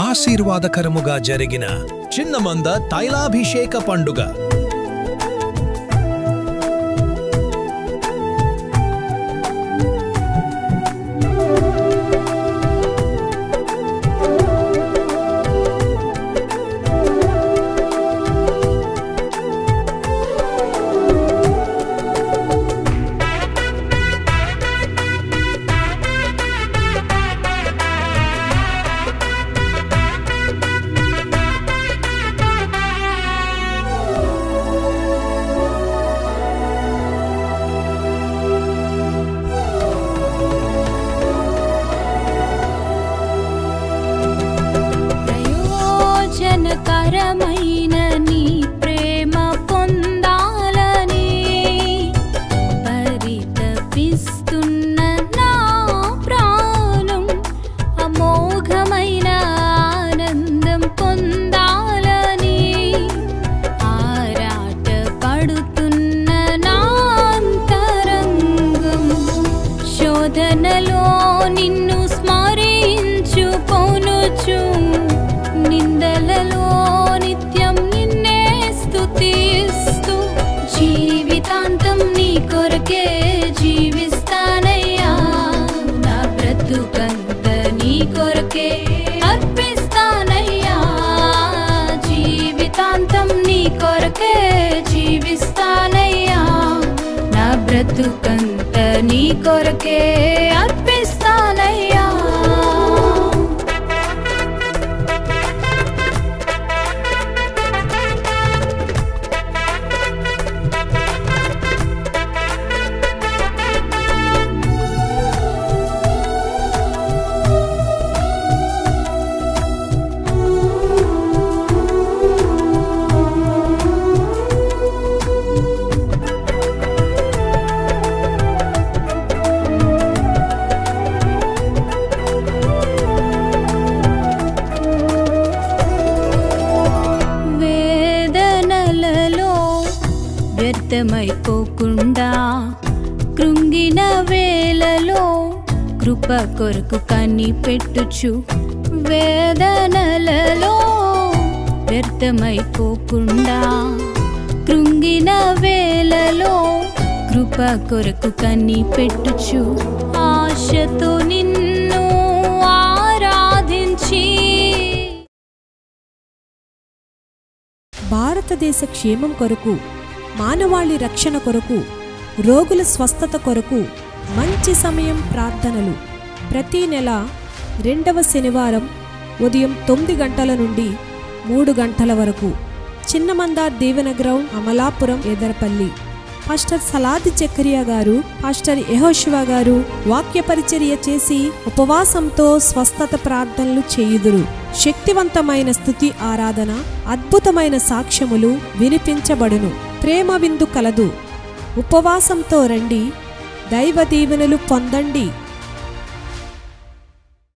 ఆశీర్వాదకరముగా జరిగిన చిన్నమంద తైలాభిషేక పండుగ. నిన్ను స్మరించుకొనుచు నిందలలో నిత్యం నిన్నే స్తుతిస్తూ జీవితాంతం నీ కొరకే జీవిస్తానయ్యా. నా బ్రతుకంత నీ కొరకే అర్పిస్తానయ్యా. జీవితాంతం నీ కొరకే జీవిస్తానయ్యా. నా బ్రతుకంత నీ కొరకే అర్పిస్తానయ్యా. వ్యర్థమైపోకుండా కృంగిన వేళలో కృప కొరకు కనిపెట్టుచు వేదనలలో వ్యర్థమైపోకుండా కృంగిన వేళలో కృప కొరకు కనిపెట్టుచు ఆశతో నిన్ను ఆరాధించి భారతదేశ క్షేమం కొరకు, మానవాళి రక్షణ కొరకు, రోగుల స్వస్థత కొరకు మంచి సమయం ప్రార్థనలు ప్రతి నెల 2వ శనివారం ఉదయం 9 గంటల నుండి 3 గంటల వరకు చిన్నమంద దీవెన గ్రౌండ్, అమలాపురం, ఎదరపల్లి. పాస్టర్ సలాది చక్రియా గారు, పాస్టర్ యెహోషువ గారు వాక్య పరిచర్య చేసి ఉపవాసంతో స్వస్థత ప్రార్థనలు చేయుదురు. శక్తివంతమైన స్తుతి ఆరాధన, అద్భుతమైన సాక్ష్యములు వినిపించబడును. ప్రేమ విందు కలదు. ఉపవాసంతో రండి, దైవ దీవెనలు పొందండి.